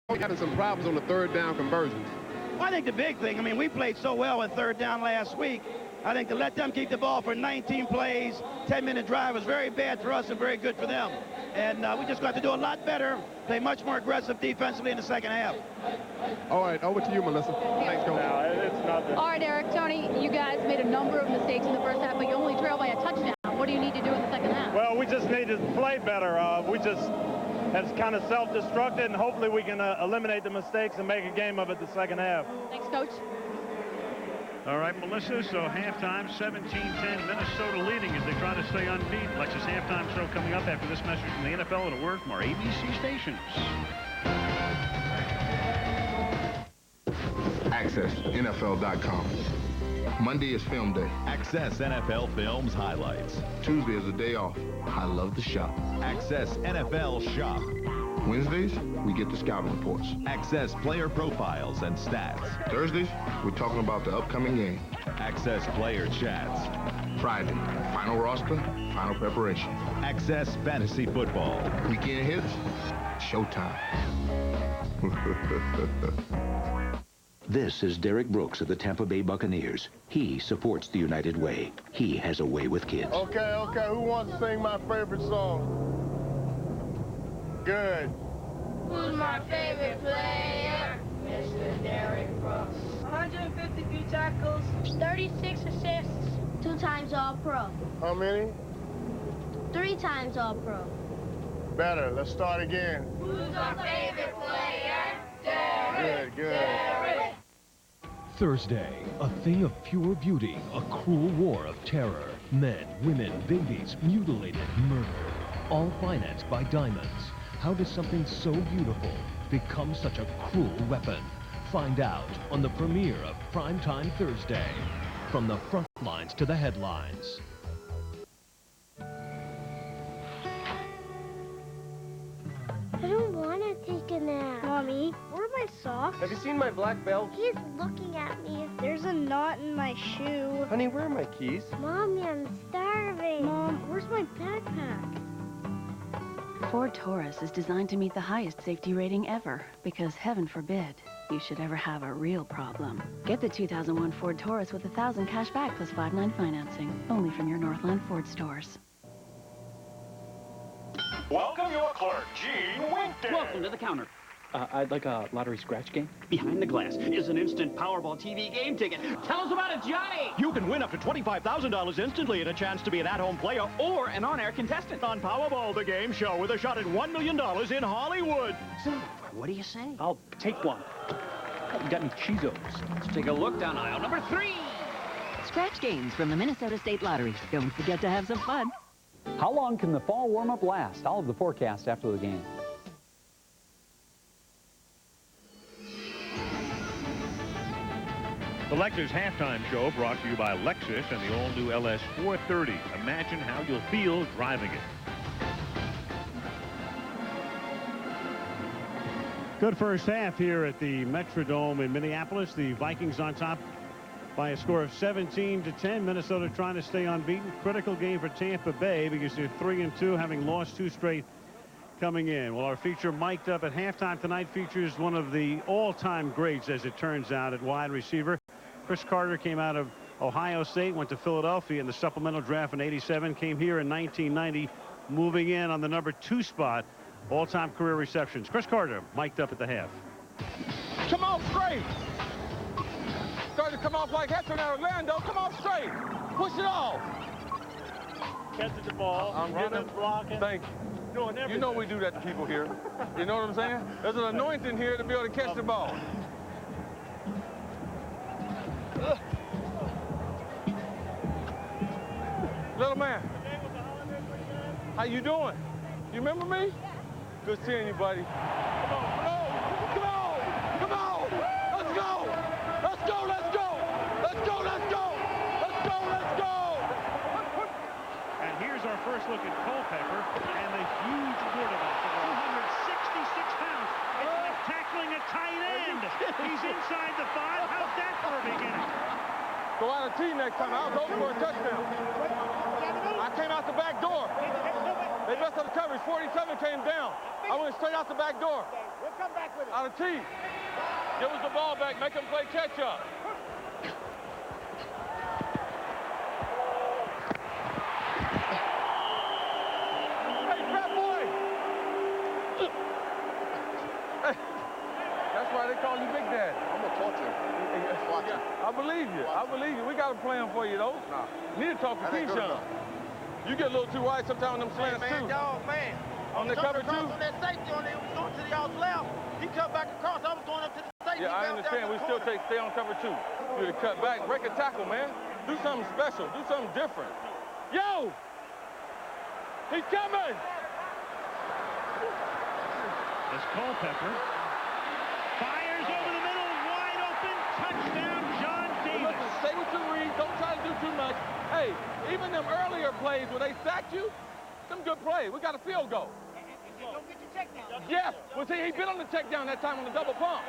Having some problems on the third down conversions. Well, I think the big thing, I mean, we played so well in third down last week. I think to let them keep the ball for 19 plays, 10-minute drive was very bad for us and very good for them. And we just got to do a lot better, play much more aggressive defensively in the second half. All right, over to you, Melissa. Thanks, Coach. No, it's nothing. All right, Eric, Tony, you guys made a number of mistakes in the first half, but you only trail by a touchdown. What do you need to do in the second half? Well, we just need to play better. We just has kind of self-destructed, and hopefully we can eliminate the mistakes and make a game of it the second half. Thanks, Coach. All right, Melissa, so halftime, 17-10, Minnesota leading as they try to stay unbeaten. Lexus halftime show coming up after this message from the NFL and a word from our ABC stations. Access, NFL.com. Monday is film day. Access NFL Films highlights. Tuesday is a day off. I love to shop. Access NFL Shop. Wednesdays, we get the scouting reports. Access player profiles and stats. Thursdays, we're talking about the upcoming game. Access player chats. Friday, final roster, final preparation. Access fantasy football. Weekend hits, showtime. This is Derek Brooks of the Tampa Bay Buccaneers. He supports the United Way. He has a way with kids. Okay, who wants to sing my favorite song? Good. Who's my favorite player? Mr. Derek Brooks. 152 tackles, 36 assists, 2 times All-Pro. How many? 3 times All-Pro. Better. Let's start again. Who's my favorite player? Derek. Good. Derek. Thursday, a thing of pure beauty, a cruel war of terror. Men, women, babies, mutilated, murdered. All financed by diamonds. How does something so beautiful become such a cruel weapon? Find out on the premiere of Primetime Thursday. From the front lines to the headlines. I don't want to take a nap. Mommy, where are my socks? Have you seen my black belt? He's looking at me. There's a knot in my shoe. Honey, where are my keys? Mommy, I'm starving. Mom, where's my backpack? Ford Taurus is designed to meet the highest safety rating ever, because heaven forbid you should ever have a real problem. Get the 2001 Ford Taurus with $1,000 cash back plus 5.9 financing, only from your Northland Ford stores. Welcome your clerk, Gene Winkton. Welcome to the counter. I'd like a lottery scratch game. Behind the glass is an instant Powerball TV game ticket. Tell us about it, Johnny! You can win up to $25,000 instantly and a chance to be an at-home player Or an on-air contestant. on Powerball, the game show with a shot at $1 million in Hollywood. So, what do you say? I'll take one. You got any Cheezos? Let's take a look down aisle number 3. Scratch games from the Minnesota State Lottery. Don't forget to have some fun. How long can the fall warm-up last? I'll have the forecast after the game. The Lexus halftime show brought to you by Lexus and the all-new LS 430. Imagine how you'll feel driving it. Good first half here at the Metrodome in Minneapolis. The Vikings on top by a score of 17-10. Minnesota trying to stay unbeaten. Critical game for Tampa Bay because they're 3-2, having lost 2 straight coming in. Well, our feature mic'd up at halftime tonight features one of the all-time greats, as it turns out, at wide receiver. Chris Carter came out of Ohio State, went to Philadelphia in the supplemental draft in '87, came here in 1990, moving in on the number 2 spot, all-time career receptions. Chris Carter mic'd up at the half. Come on straight. Starting to come off like Hector now, Orlando. Come on straight. Push it off. Catching the ball, I'm running, blocking. Thank you. Doing everything. You know we do that to people here. You know what I'm saying? There's an anointing here to be able to catch the ball. Little man, how you doing? You remember me? Good seeing you, buddy. Come on, come on, come on, let's go, let's go, let's go, let's go, let's go, let's go, let's go. And here's our first look at Culpepper and the huge quarterback, 266 pounds. It's like tackling a tight end. He's inside the 5. How's that for a beginning? Go out of T next time. I was hoping for a touchdown. I came out the back door. They messed up the coverage. 47 came down. I went straight out the back door. Out of T. Give us the ball back. Make them play catch-up. Hey, fat boy! Hey, that's why they call you Big Daddy. I'm gonna talk to him. I believe you. I believe you. We got a plan for you, though. Nah. Need to talk to Keyshawn. You get a little too wide sometimes on them slants, too. Man. On the cover, too? On that safety on there, was going to y'all's left. He cut back across. I was going up to the safety. Yeah, I understand. We still stay on cover, too. You to cut back, break a tackle, man. Do something special. Do something different. Yo! He's coming! As Culpepper fires over the middle, wide open, touchdown, John Davis. Listen, stay with your read. Don't try to do too much. Hey, even them earlier plays where they sacked you, them good plays. We got a field goal. Don't get your check down. Yes. Well, see, he been on the check down that time on the double pump.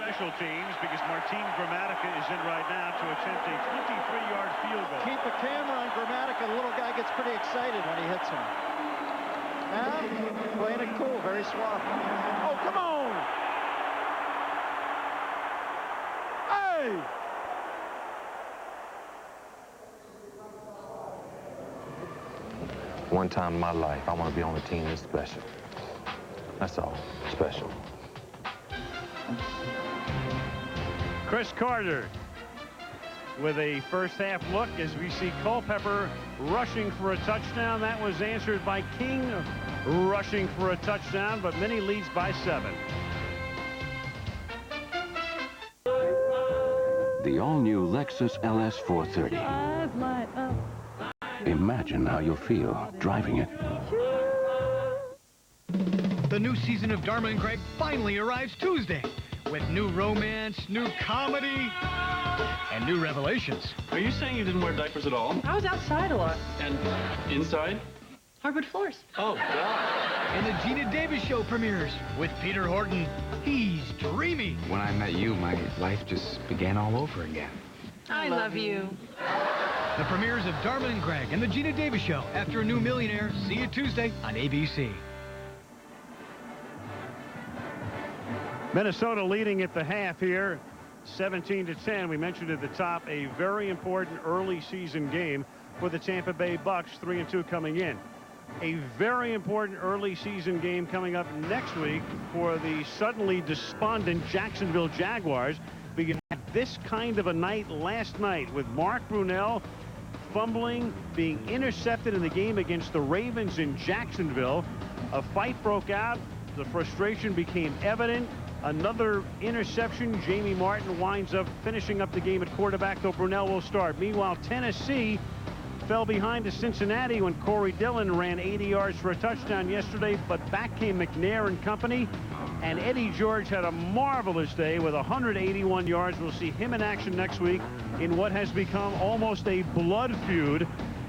Special teams, because Martin Gramatica is in right now to attempt a 23-yard field goal. Keep a camera on Gramatica. The little guy gets pretty excited when he hits him. Playing it cool, very suave. Oh, come on! Hey! One time in my life, I want to be on a team that's special. That's all. Special. Chris Carter with a first-half look as we see Culpepper rushing for a touchdown. That was answered by King rushing for a touchdown, but Minnie leads by 7. The all-new Lexus LS 430. Imagine how you'll feel driving it. The new season of Dharma and Greg finally arrives Tuesday with new romance, new comedy, and new revelations. Are you saying you didn't wear diapers at all? I was outside a lot. And inside? Hardwood floors. Oh, God. And the Gina Davis Show premieres with Peter Horton. He's dreamy. When I met you, my life just began all over again. I love you. The premieres of Dharma and Greg and the Gina Davis Show after a new millionaire. See you Tuesday on ABC. Minnesota leading at the half here, 17-10. We mentioned at the top a very important early season game for the Tampa Bay Bucs, 3-2 coming in. A very important early season game coming up next week for the suddenly despondent Jacksonville Jaguars. We had this kind of a night last night with Mark Brunell fumbling, being intercepted in the game against the Ravens in Jacksonville. A fight broke out. The frustration became evident. Another interception. Jamie Martin winds up finishing up the game at quarterback, though Brunell will start. Meanwhile, Tennessee fell behind to Cincinnati when Corey Dillon ran 80 yards for a touchdown yesterday, but back came McNair and company, and Eddie George had a marvelous day with 181 yards. We'll see him in action next week in what has become almost a blood feud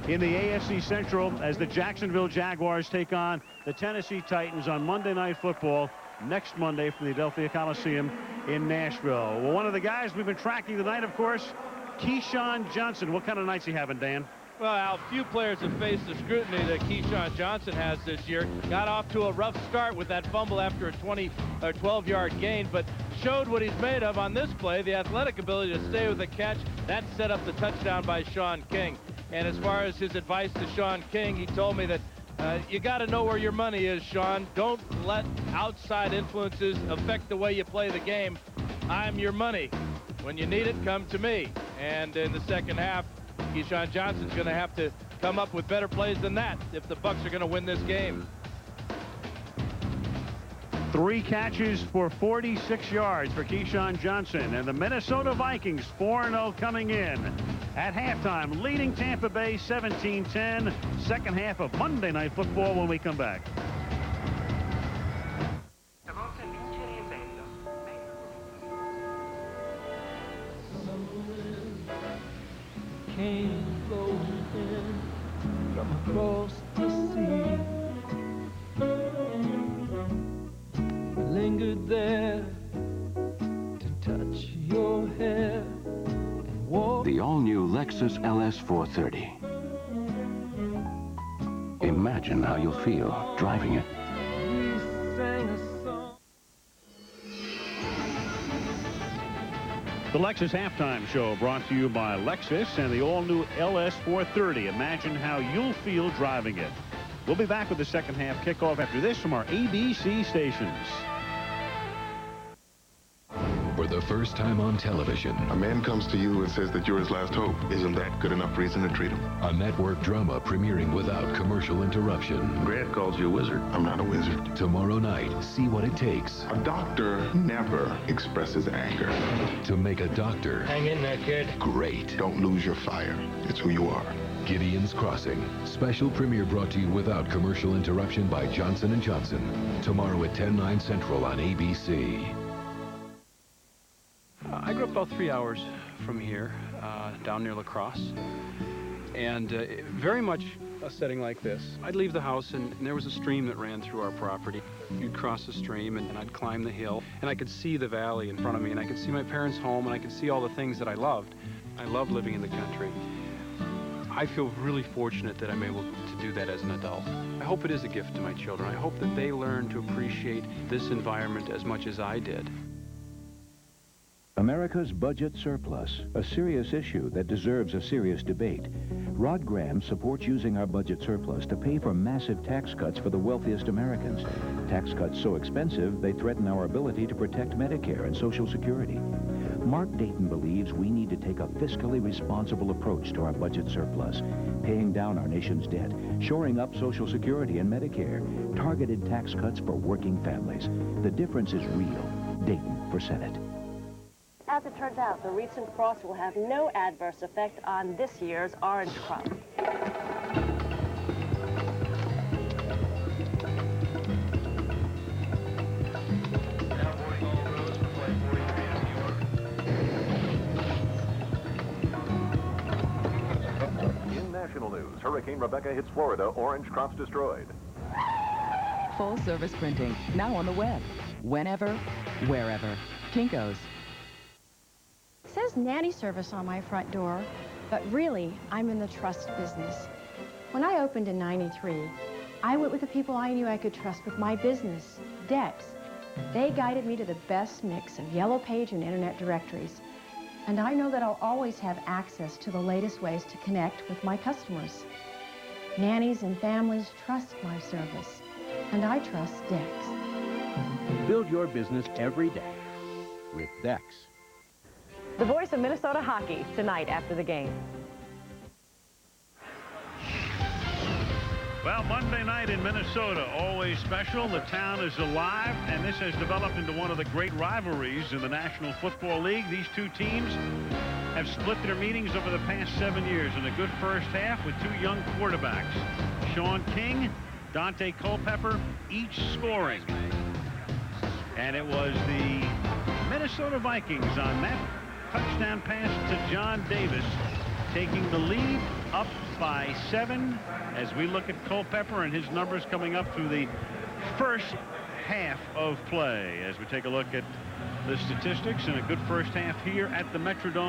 in the AFC Central as the Jacksonville Jaguars take on the Tennessee Titans on Monday Night Football next Monday from the Adelphia Coliseum in Nashville. Well, one of the guys we've been tracking tonight, of course, Keyshawn Johnson. What kind of nights he having, Dan? Well, Al, few players have faced the scrutiny that Keyshawn Johnson has this year. Got off to a rough start with that fumble after a 12-yard gain, but showed what he's made of on this play, the athletic ability to stay with the catch. That set up the touchdown by Sean King. And as far as his advice to Sean King, he told me that you got to know where your money is, Sean. Don't let outside influences affect the way you play the game. I'm your money. When you need it, come to me. And in the second half, Keyshawn Johnson's going to have to come up with better plays than that if the Bucs are going to win this game. 3 catches for 46 yards for Keyshawn Johnson, and the Minnesota Vikings 4-0 coming in at halftime, leading Tampa Bay 17-10. Second half of Monday Night Football when we come back. Came flowing in from across the sea. Lingered there to touch your hair and walk. The all-new Lexus LS 430. Imagine how you'll feel driving it. We sang a song. The Lexus Halftime Show brought to you by Lexus and the all-new LS 430. Imagine how you'll feel driving it. We'll be back with the second half kickoff after this from our ABC stations. For the first time on television, A man comes to you and says that you're his last hope. Isn't that good enough reason to treat him? a network drama premiering without commercial interruption. Grant calls you a wizard. I'm not a wizard. Tomorrow night, see what it takes A doctor never expresses anger. to make a doctor Hang in there, kid. great. Don't lose your fire. It's who you are. Gideon's Crossing. Special premiere brought to you without commercial interruption by Johnson & Johnson. Tomorrow at 10/9 Central on ABC. I grew up about 3 hours from here, down near La Crosse, and very much a setting like this. I'd leave the house, and there was a stream that ran through our property. You'd cross the stream, and I'd climb the hill, and I could see the valley in front of me, and I could see my parents' home, and I could see all the things that I loved. I loved living in the country. I feel really fortunate that I'm able to do that as an adult. I hope it is a gift to my children. I hope that they learn to appreciate this environment as much as I did. America's budget surplus, a serious issue that deserves a serious debate. Rod Graham supports using our budget surplus to pay for massive tax cuts for the wealthiest Americans. Tax cuts so expensive, they threaten our ability to protect Medicare and Social Security. Mark Dayton believes we need to take a fiscally responsible approach to our budget surplus, paying down our nation's debt, shoring up Social Security and Medicare, targeted tax cuts for working families. The difference is real. Dayton for Senate. As it turns out, the recent frost will have no adverse effect on this year's orange crop. In national news, Hurricane Rebecca hits Florida, orange crops destroyed. Full service printing, now on the web. Whenever, wherever. Kinko's. It says nanny service on my front door, but really, I'm in the trust business. When I opened in '93, I went with the people I knew I could trust with my business, Dex. They guided me to the best mix of Yellow Page and Internet directories. And I know that I'll always have access to the latest ways to connect with my customers. Nannies and families trust my service, and I trust Dex. Build your business every day with Dex. The voice of Minnesota hockey tonight after the game. Well, Monday night in Minnesota, always special. The town is alive, and this has developed into one of the great rivalries in the National Football League. These two teams have split their meetings over the past 7 years in a good first half with two young quarterbacks, Sean King, Dante Culpepper, each scoring. And it was the Minnesota Vikings on that touchdown pass to John Davis, taking the lead up by 7 as we look at Culpepper and his numbers coming up through the first half of play. As we take a look at the statistics and a good first half here at the Metrodome.